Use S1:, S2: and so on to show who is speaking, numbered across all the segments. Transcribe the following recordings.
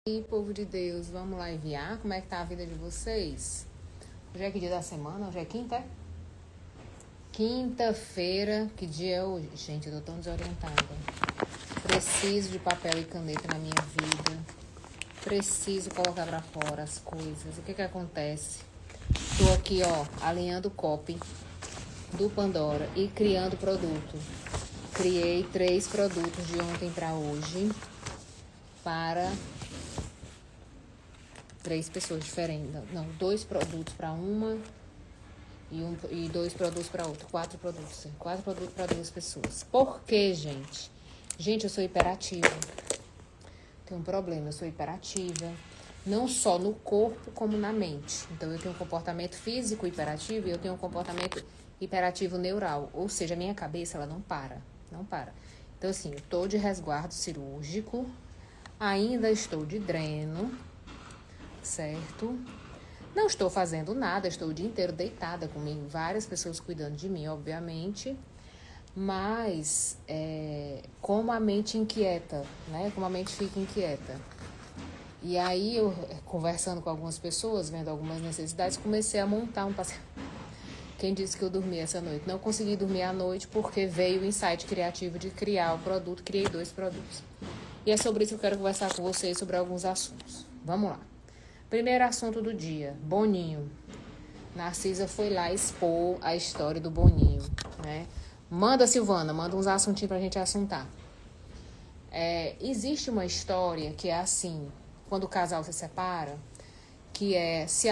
S1: E povo de Deus, vamos lá enviar? Como é que tá a vida de vocês? Hoje é que dia da semana? Hoje é quinta, é? Quinta-feira, que dia é hoje? Gente, eu tô tão desorientada. Preciso de papel e caneta na minha vida. Preciso colocar pra fora as coisas. O que acontece? Tô aqui, alinhando o copy do Pandora e criando produto. Criei 3 produtos de ontem pra hoje para 3 pessoas diferentes. Não, 2 produtos para uma e 2 produtos para outra. 4 produtos. 4 produtos para 2 pessoas. Por quê, gente? Gente, eu sou hiperativa. Tenho um problema, eu sou hiperativa. Não só no corpo, como na mente. Então, eu tenho um comportamento físico hiperativo e eu tenho um comportamento hiperativo neural. Ou seja, a minha cabeça, ela não para. Não para. Então, assim, eu tô de resguardo cirúrgico. Ainda estou de dreno. Certo? Não estou fazendo nada, estou o dia inteiro deitada comigo, várias pessoas cuidando de mim, obviamente, mas como a mente inquieta, né? Como a mente fica inquieta. E aí eu, conversando com algumas pessoas, vendo algumas necessidades, comecei a montar um passeio. Quem disse que eu dormi essa noite? Não consegui dormir à noite porque veio o insight criativo de criar o produto, criei 2 produtos. E é sobre isso que eu quero conversar com vocês, sobre alguns assuntos. Vamos lá. Primeiro assunto do dia, Boninho. Narcisa foi lá expor a história do Boninho, né? Manda, Silvana, manda uns assuntinhos pra gente assuntar. Existe uma história que é assim, quando o casal se separa, que é se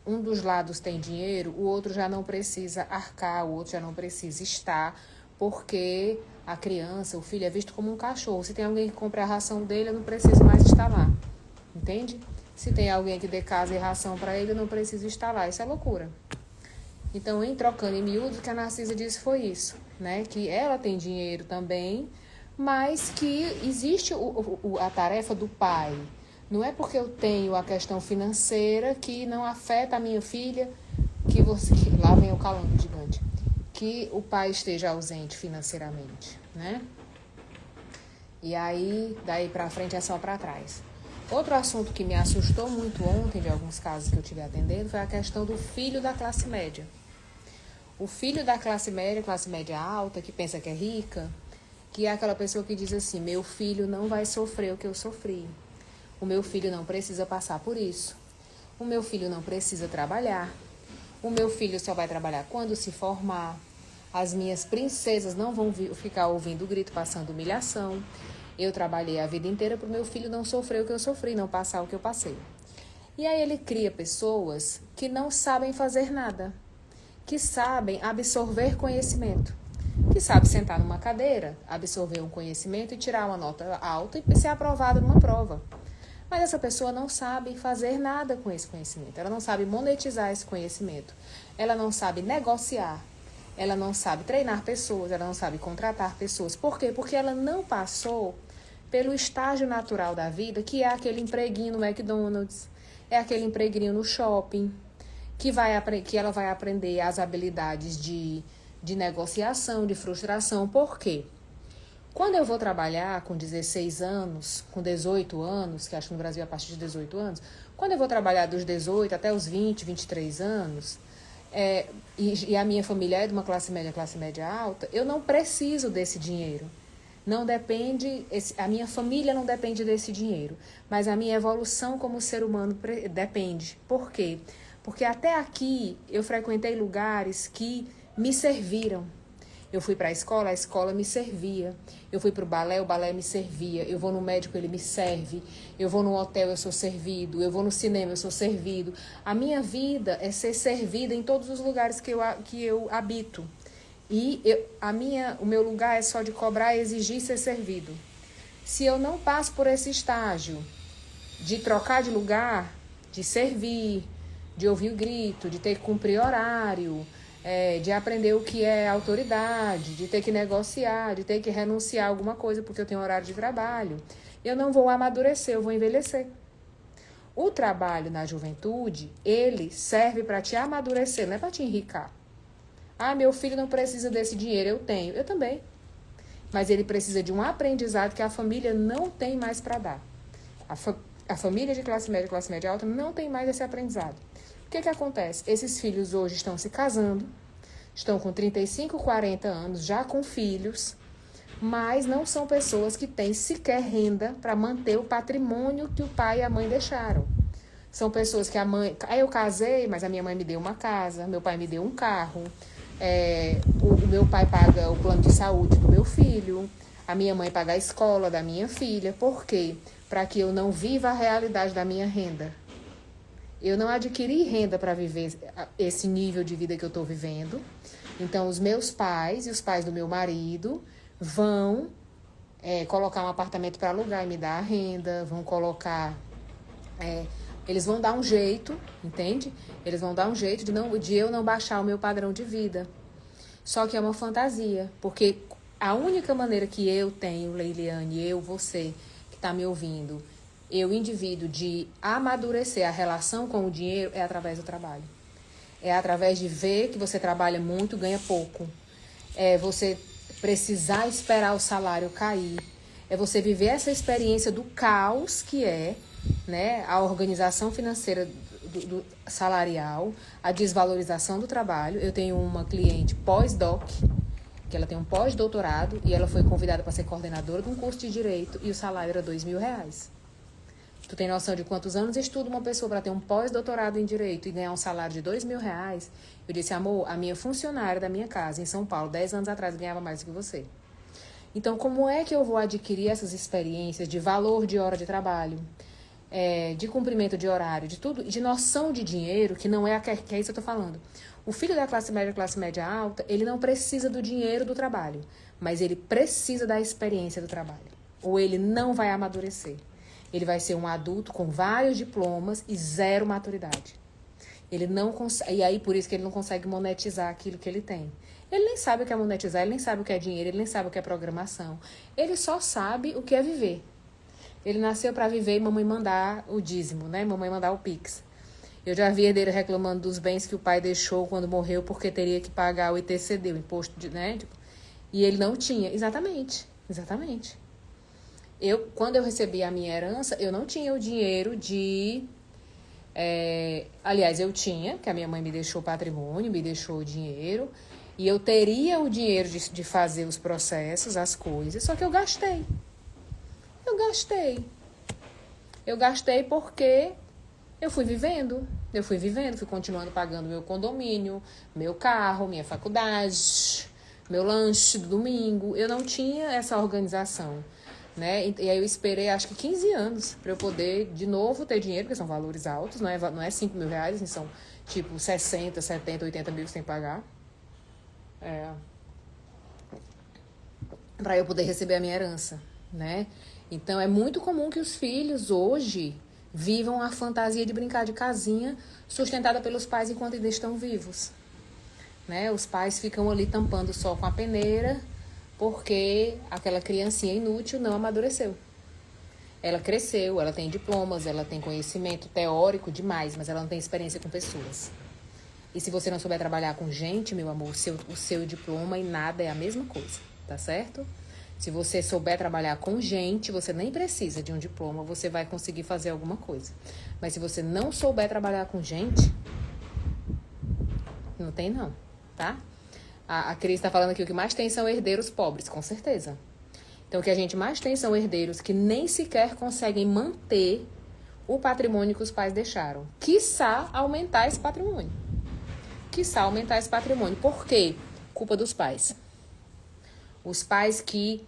S1: um dos lados tem dinheiro, o outro já não precisa arcar, o outro já não precisa estar, porque a criança, o filho é visto como um cachorro. Se tem alguém que compra a ração dele, eu não preciso mais estar lá. Entende? Se tem alguém que dê casa e ração para ele, eu não preciso estar lá. Isso é loucura. Então, em trocando em miúdos, o que a Narcisa disse foi isso, né? Que ela tem dinheiro também, mas que existe a tarefa do pai. Não é porque eu tenho a questão financeira que não afeta a minha filha, que lá vem o calango gigante, que o pai esteja ausente financeiramente, né? E aí, daí pra frente é só pra trás. Outro assunto que me assustou muito ontem, de alguns casos que eu tive atendendo, foi a questão do filho da classe média. O filho da classe média alta, que pensa que é rica, que é aquela pessoa que diz assim, meu filho não vai sofrer o que eu sofri. O meu filho não precisa passar por isso. O meu filho não precisa trabalhar. O meu filho só vai trabalhar quando se formar. As minhas princesas não vão ficar ouvindo grito, passando humilhação. Eu trabalhei a vida inteira para o meu filho não sofrer o que eu sofri, não passar o que eu passei. E aí ele cria pessoas que não sabem fazer nada, que sabem absorver conhecimento, que sabem sentar numa cadeira, absorver um conhecimento e tirar uma nota alta e ser aprovado numa prova. Mas essa pessoa não sabe fazer nada com esse conhecimento, ela não sabe monetizar esse conhecimento, ela não sabe negociar, ela não sabe treinar pessoas, ela não sabe contratar pessoas. Por quê? Porque ela não passou pelo estágio natural da vida, que é aquele empreguinho no McDonald's, é aquele empreguinho no shopping, que ela vai aprender as habilidades de negociação, de frustração. Por quê? Quando eu vou trabalhar com 16 anos, com 18 anos, que acho que no Brasil é a partir de 18 anos, quando eu vou trabalhar dos 18 até os 20, 23 anos, e a minha família é de uma classe média alta, eu não preciso desse dinheiro. Não depende, a minha família não depende desse dinheiro, mas a minha evolução como ser humano depende. Por quê? Porque até aqui eu frequentei lugares que me serviram. Eu fui para a escola me servia. Eu fui para o balé me servia. Eu vou no médico, ele me serve. Eu vou no hotel, eu sou servido. Eu vou no cinema, eu sou servido. A minha vida é ser servida em todos os lugares que eu habito. E o meu lugar é só de cobrar, exigir ser servido. Se eu não passo por esse estágio de trocar de lugar, de servir, de ouvir o grito, de ter que cumprir horário, de aprender o que é autoridade, de ter que negociar, de ter que renunciar a alguma coisa porque eu tenho horário de trabalho, eu não vou amadurecer, eu vou envelhecer. O trabalho na juventude, ele serve para te amadurecer, não é para te enricar. Ah, meu filho não precisa desse dinheiro, eu tenho. Eu também. Mas ele precisa de um aprendizado que a família não tem mais para dar. a família de classe média alta, não tem mais esse aprendizado. O que acontece? Esses filhos hoje estão se casando, estão com 35, 40 anos, já com filhos, mas não são pessoas que têm sequer renda para manter o patrimônio que o pai e a mãe deixaram. São pessoas que a mãe... eu casei, mas a minha mãe me deu uma casa, meu pai me deu um carro, o meu pai paga o plano de saúde do meu filho, a minha mãe paga a escola da minha filha. Por quê? Para que eu não viva a realidade da minha renda. Eu não adquiri renda para viver esse nível de vida que eu estou vivendo. Então, os meus pais e os pais do meu marido vão colocar um apartamento para alugar e me dar a renda, vão colocar... eles vão dar um jeito, entende? Eles vão dar um jeito de eu não baixar o meu padrão de vida. Só que é uma fantasia, porque a única maneira que eu tenho, Leiliane, você que está me ouvindo, eu, indivíduo, de amadurecer a relação com o dinheiro é através do trabalho. É através de ver que você trabalha muito, ganha pouco. É você precisar esperar o salário cair. É você viver essa experiência do caos que é, né, a organização financeira do salarial, a desvalorização do trabalho. Eu tenho uma cliente pós-doc, que ela tem um pós-doutorado, e ela foi convidada para ser coordenadora de um curso de Direito, e o salário era R$2.000. Tu tem noção de quantos anos estuda uma pessoa para ter um pós-doutorado em Direito e ganhar um salário de R$2.000? Eu disse, amor, a minha funcionária da minha casa, em São Paulo, 10 anos atrás, ganhava mais do que você. Então, como é que eu vou adquirir essas experiências de valor de hora de trabalho, de cumprimento de horário, de tudo, de noção de dinheiro, que não é que é isso que eu estou falando. O filho da classe média alta, ele não precisa do dinheiro do trabalho, mas ele precisa da experiência do trabalho. Ou ele não vai amadurecer. Ele vai ser um adulto com vários diplomas e zero maturidade. Ele não consegue, e aí por isso que ele não consegue monetizar aquilo que ele tem. Ele nem sabe o que é monetizar, ele nem sabe o que é dinheiro, ele nem sabe o que é programação. Ele só sabe o que é viver. Ele nasceu para viver e mamãe mandar o dízimo, né? Mamãe mandar o Pix. Eu já vi herdeiro reclamando dos bens que o pai deixou quando morreu porque teria que pagar o ITCD, o imposto, né? E ele não tinha. Exatamente. Quando eu recebi a minha herança, eu não tinha o dinheiro de... aliás, eu tinha, que a minha mãe me deixou patrimônio, me deixou o dinheiro, e eu teria o dinheiro de fazer os processos, as coisas, só que eu gastei. Eu gastei porque eu fui vivendo, fui continuando pagando meu condomínio, meu carro, minha faculdade, meu lanche do domingo. Eu não tinha essa organização, né? E aí eu esperei, acho que 15 anos para eu poder, de novo, ter dinheiro, porque são valores altos, não é R$5.000, assim, são tipo 60, 70, 80 mil que você tem que pagar. Para eu poder receber a minha herança, né? Então, é muito comum que os filhos hoje vivam a fantasia de brincar de casinha sustentada pelos pais enquanto eles estão vivos, né? Os pais ficam ali tampando o sol com a peneira porque aquela criancinha inútil não amadureceu. Ela cresceu, ela tem diplomas, ela tem conhecimento teórico demais, mas ela não tem experiência com pessoas. E se você não souber trabalhar com gente, meu amor, o seu diploma e nada é a mesma coisa, tá certo? Se você souber trabalhar com gente, você nem precisa de um diploma, você vai conseguir fazer alguma coisa. Mas se você não souber trabalhar com gente, não tem não, tá? A Cris está falando aqui, o que mais tem são herdeiros pobres, com certeza. Então, o que a gente mais tem são herdeiros que nem sequer conseguem manter o patrimônio que os pais deixaram. Quiçá aumentar esse patrimônio. Por quê? Culpa dos pais. Os pais que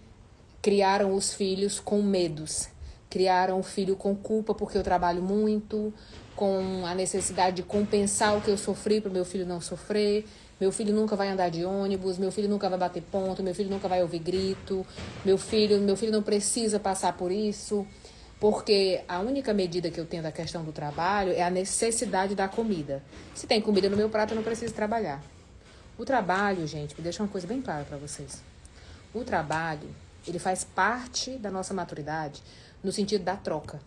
S1: criaram os filhos com medos. Criaram o filho com culpa porque eu trabalho muito, com a necessidade de compensar o que eu sofri para o meu filho não sofrer. Meu filho nunca vai andar de ônibus, meu filho nunca vai bater ponto, meu filho nunca vai ouvir grito, meu filho não precisa passar por isso, porque a única medida que eu tenho da questão do trabalho é a necessidade da comida. Se tem comida no meu prato, eu não preciso trabalhar. O trabalho, gente, me deixa uma coisa bem clara para vocês. O trabalho, ele faz parte da nossa maturidade no sentido da troca.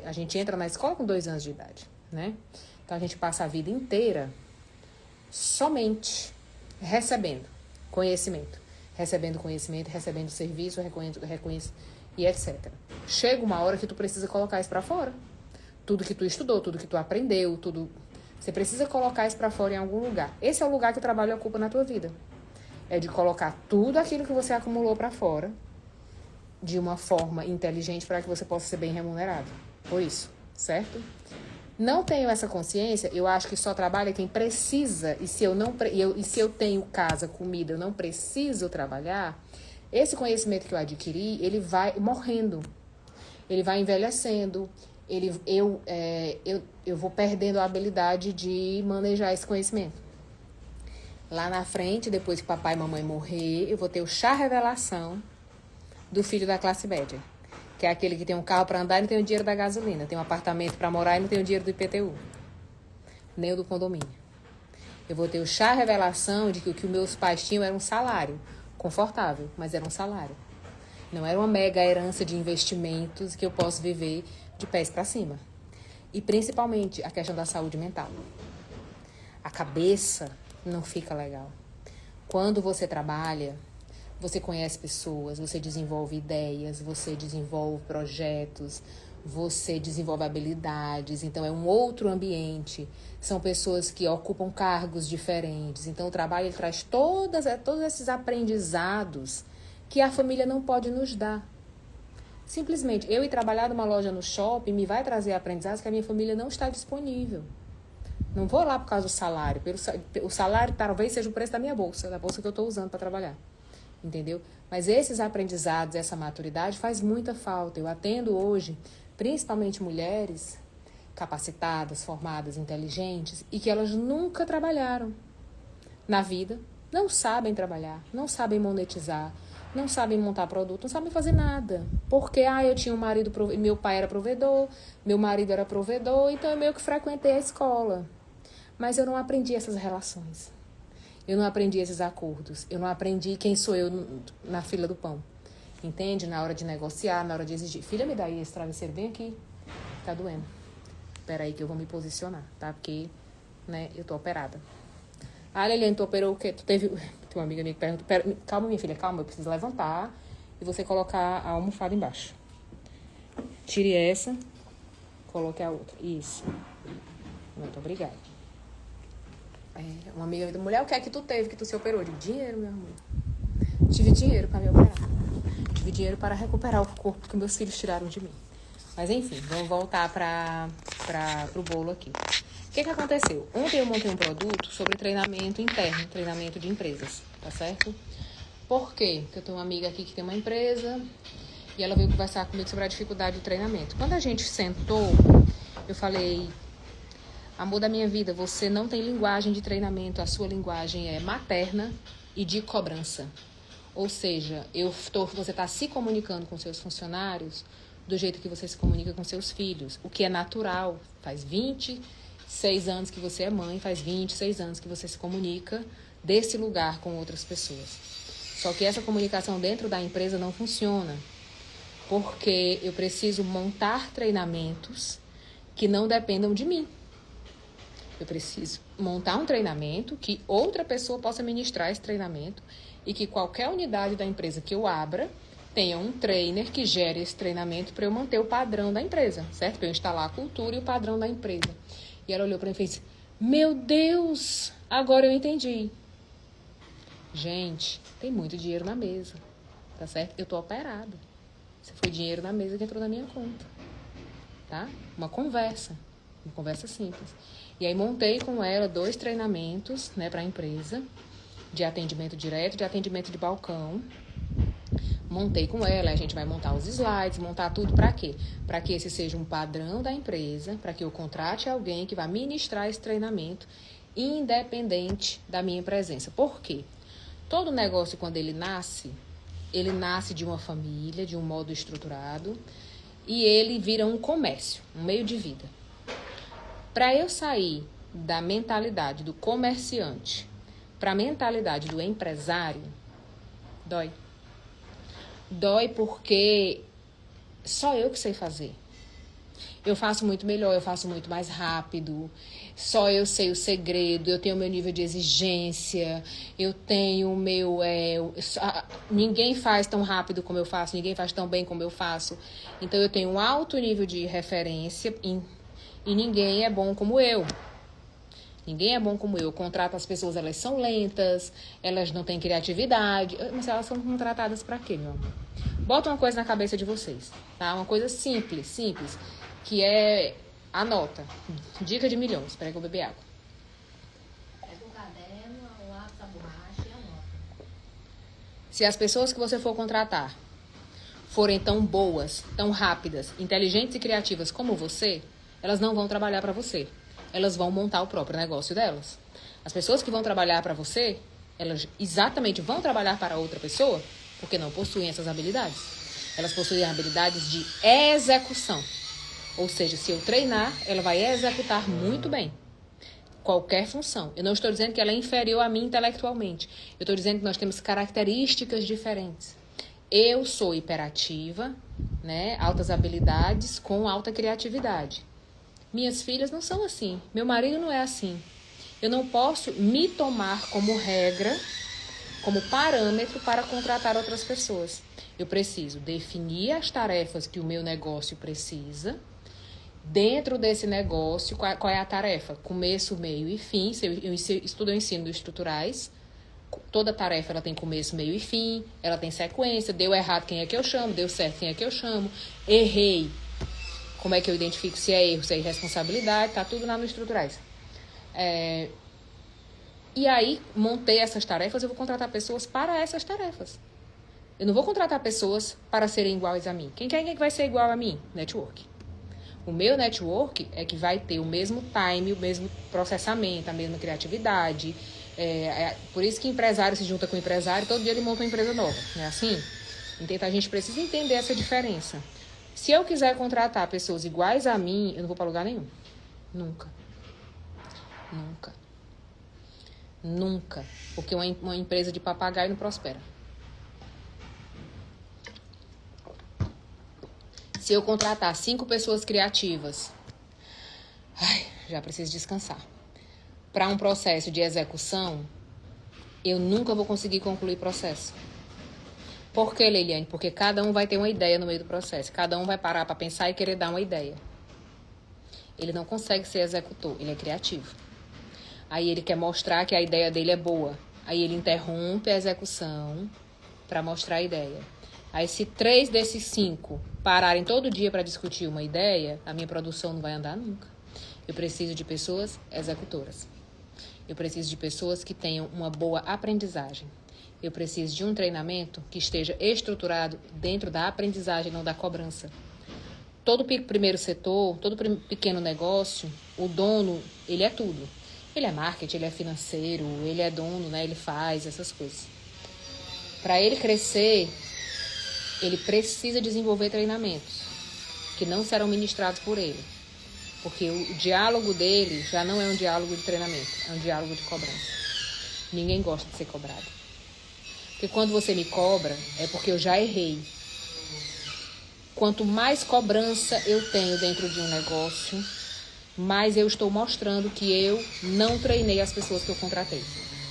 S1: A gente entra na escola com 2 anos de idade, né? Então, a gente passa a vida inteira somente recebendo conhecimento, recebendo serviço, e etc. Chega uma hora que tu precisa colocar isso para fora. Tudo que tu estudou, tudo que tu aprendeu, tudo... Você precisa colocar isso para fora em algum lugar. Esse é o lugar que o trabalho ocupa na tua vida. É de colocar tudo aquilo que você acumulou para fora de uma forma inteligente para que você possa ser bem remunerado. Por isso, certo? Não tenho essa consciência, eu acho que só trabalha quem precisa. E se eu tenho casa, comida, eu não preciso trabalhar, esse conhecimento que eu adquiri, ele vai morrendo. Ele vai envelhecendo. Eu vou perdendo a habilidade de manejar esse conhecimento. Lá na frente, depois que papai e mamãe morrer, eu vou ter o chá revelação do filho da classe média. Que é aquele que tem um carro para andar e não tem o dinheiro da gasolina. Tem um apartamento para morar e não tem o dinheiro do IPTU. Nem o do condomínio. Eu vou ter o chá revelação de que o que meus pais tinham era um salário. Confortável, mas era um salário. Não era uma mega herança de investimentos que eu posso viver de pés para cima. E principalmente a questão da saúde mental. A cabeça não fica legal. Quando você trabalha, você conhece pessoas, você desenvolve ideias, você desenvolve projetos, você desenvolve habilidades. Então, é um outro ambiente. São pessoas que ocupam cargos diferentes. Então, o trabalho ele traz todos esses aprendizados que a família não pode nos dar. Simplesmente, eu ir trabalhar numa loja no shopping me vai trazer aprendizados que a minha família não está disponível. Não vou lá por causa do salário. O salário talvez seja o preço da minha bolsa, da bolsa que eu estou usando para trabalhar. Entendeu? Mas esses aprendizados, essa maturidade faz muita falta. Eu atendo hoje, principalmente mulheres capacitadas, formadas, inteligentes e que elas nunca trabalharam na vida, não sabem trabalhar, não sabem monetizar, não sabem montar produto, não sabem fazer nada. Porque, eu tinha um marido, meu pai era provedor, meu marido era provedor, então eu meio que frequentei a escola. Mas eu não aprendi essas relações. Eu não aprendi esses acordos. Eu não aprendi quem sou eu na fila do pão. Entende? Na hora de negociar, na hora de exigir. Filha, me dá aí esse travesseiro bem aqui. Tá doendo. Espera aí que eu vou me posicionar, tá? Porque, eu tô operada. Liliane, tu operou o quê? Tu teve... Tem uma amiga minha que pergunta... Calma, minha filha, calma. Eu preciso levantar e você colocar a almofada embaixo. Tire essa. Coloque a outra. Isso. Muito obrigada. Uma amiga da mulher, o que é que tu teve que tu se operou? Eu digo, dinheiro, meu amor. Tive dinheiro para me operar. Tive dinheiro para recuperar o corpo que meus filhos tiraram de mim. Mas enfim, vamos voltar pro bolo aqui. O que aconteceu? Ontem eu montei um produto sobre treinamento interno, treinamento de empresas, tá certo? Por quê? Porque eu tenho uma amiga aqui que tem uma empresa e ela veio conversar comigo sobre a dificuldade do treinamento. Quando a gente sentou, eu falei... Amor da minha vida, você não tem linguagem de treinamento, a sua linguagem é materna e de cobrança. Ou seja, você está se comunicando com seus funcionários do jeito que você se comunica com seus filhos, o que é natural. Faz 26 anos que você é mãe, faz 26 anos que você se comunica desse lugar com outras pessoas. Só que essa comunicação dentro da empresa não funciona, porque eu preciso montar treinamentos que não dependam de mim. Eu preciso montar um treinamento que outra pessoa possa ministrar esse treinamento e que qualquer unidade da empresa que eu abra tenha um trainer que gere esse treinamento para eu manter o padrão da empresa, certo? Para eu instalar a cultura e o padrão da empresa. E ela olhou para mim e fez, meu Deus, agora eu entendi. Gente, tem muito dinheiro na mesa, tá certo? Eu tô operada. Se foi dinheiro na mesa que entrou na minha conta, tá? Uma conversa simples. E aí montei com ela 2 treinamentos, para a empresa, de atendimento direto, de atendimento de balcão. Montei com ela, a gente vai montar os slides, montar tudo para quê? Para que esse seja um padrão da empresa, para que eu contrate alguém que vai ministrar esse treinamento, independente da minha presença. Por quê? Todo negócio, quando ele nasce de uma família, de um modo estruturado, e ele vira um comércio, um meio de vida. Para eu sair da mentalidade do comerciante para a mentalidade do empresário, dói. Dói porque só eu que sei fazer. Eu faço muito melhor, eu faço muito mais rápido. Só eu sei o segredo, eu tenho o meu nível de exigência, eu tenho o meu... ninguém faz tão rápido como eu faço, ninguém faz tão bem como eu faço. Então, eu tenho um alto nível de referência e ninguém é bom como eu. Ninguém é bom como eu. Eu contrato as pessoas, elas são lentas, elas não têm criatividade. Mas elas são contratadas para quê, meu amor? Bota uma coisa na cabeça de vocês, tá? Uma coisa simples, que é... Anota. Dica de milhões. Espera aí que eu beber água.
S2: Pega o caderno, o lápis, a borracha e anota.
S1: Se as pessoas que você for contratar forem tão boas, tão rápidas, inteligentes e criativas como você, elas não vão trabalhar para você. Elas vão montar o próprio negócio delas. As pessoas que vão trabalhar para você, elas exatamente vão trabalhar para outra pessoa porque não possuem essas habilidades. Elas possuem habilidades de execução. Ou seja, se eu treinar, ela vai executar muito bem qualquer função. Eu não estou dizendo que ela é inferior a mim intelectualmente. Eu estou dizendo que nós temos características diferentes. Eu sou hiperativa, né? Altas habilidades com alta criatividade. Minhas filhas não são assim. Meu marido não é assim. Eu não posso me tomar como regra, como parâmetro para contratar outras pessoas. Eu preciso definir as tarefas que o meu negócio precisa. Dentro desse negócio, qual é a tarefa? Começo, meio e fim. Se eu estudo o ensino dos estruturais, toda tarefa ela tem começo, meio e fim, ela tem sequência, deu errado, quem é que eu chamo, deu certo, quem é que eu chamo, errei, como é que eu identifico se é erro, se é irresponsabilidade, tá tudo lá no estruturais. E aí, montei essas tarefas, eu vou contratar pessoas para essas tarefas. Eu não vou contratar pessoas para serem iguais a mim. Quem vai ser igual a mim? Network. O meu network é que vai ter o mesmo time, o mesmo processamento, a mesma criatividade. Por isso que empresário se junta com empresário, todo dia ele monta uma empresa nova, não é assim? Então a gente precisa entender essa diferença. Se eu quiser contratar pessoas iguais a mim, eu não vou para lugar nenhum. Nunca. Nunca. Nunca. Porque uma empresa de papagaio não prospera. Se eu contratar 5 pessoas criativas, já preciso descansar. Para um processo de execução, eu nunca vou conseguir concluir o processo. Por que, Leiliane? Porque cada um vai ter uma ideia no meio do processo. Cada um vai parar para pensar e querer dar uma ideia. Ele não consegue ser executor, ele é criativo. Aí ele quer mostrar que a ideia dele é boa. Aí ele interrompe a execução para mostrar a ideia. Aí se 3 desses 5 pararem todo dia para discutir uma ideia, a minha produção não vai andar nunca. Eu preciso de pessoas executoras. Eu preciso de pessoas que tenham uma boa aprendizagem. Eu preciso de um treinamento que esteja estruturado dentro da aprendizagem, não da cobrança. Todo primeiro setor, todo pequeno negócio, o dono, ele é tudo. Ele é marketing, ele é financeiro, ele é dono, né? Ele faz essas coisas. Para ele crescer, ele precisa desenvolver treinamentos que não serão ministrados por ele. Porque o diálogo dele já não é um diálogo de treinamento, é um diálogo de cobrança. Ninguém gosta de ser cobrado. Porque quando você me cobra, é porque eu já errei. Quanto mais cobrança eu tenho dentro de um negócio, mais eu estou mostrando que eu não treinei as pessoas que eu contratei.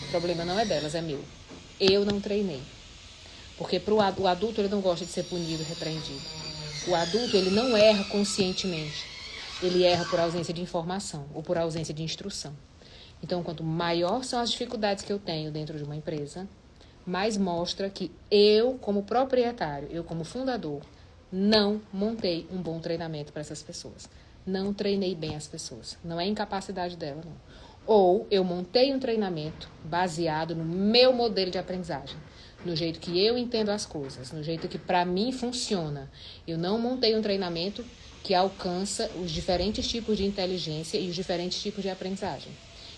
S1: O problema não é delas, é meu. Eu não treinei. Porque o adulto ele não gosta de ser punido, repreendido. O adulto ele não erra conscientemente. Ele erra por ausência de informação ou por ausência de instrução. Então, quanto maior são as dificuldades que eu tenho dentro de uma empresa, mais mostra que eu, como proprietário, eu como fundador, não montei um bom treinamento para essas pessoas. Não treinei bem as pessoas. Não é incapacidade dela, não. Ou eu montei um treinamento baseado no meu modelo de aprendizagem, no jeito que eu entendo as coisas, no jeito que para mim funciona. Eu não montei um treinamento que alcança os diferentes tipos de inteligência e os diferentes tipos de aprendizagem.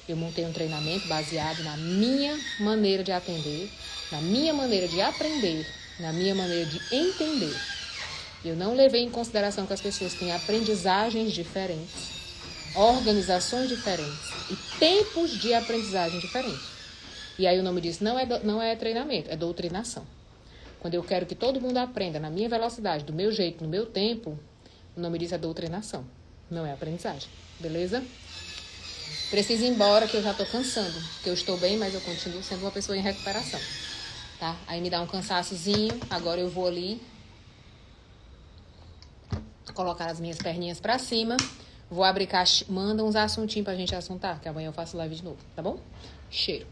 S1: Eu montei um treinamento baseado na minha maneira de atender, na minha maneira de aprender, na minha maneira de entender. Eu não levei em consideração que as pessoas têm aprendizagens diferentes, organizações diferentes e tempos de aprendizagem diferentes. E aí o nome disso não é treinamento, é doutrinação. Quando eu quero que todo mundo aprenda na minha velocidade, do meu jeito, no meu tempo, O nome disso é doutrinação, não é aprendizagem. Beleza? Preciso ir embora, que eu já tô cansando. Que eu estou bem, mas eu continuo sendo uma pessoa em recuperação. Tá? Aí me dá um cansaçozinho. Agora eu vou ali colocar as minhas perninhas pra cima. Vou abrir caixa. Manda uns assuntinhos pra gente assuntar, que amanhã eu faço live de novo, tá bom? Cheiro.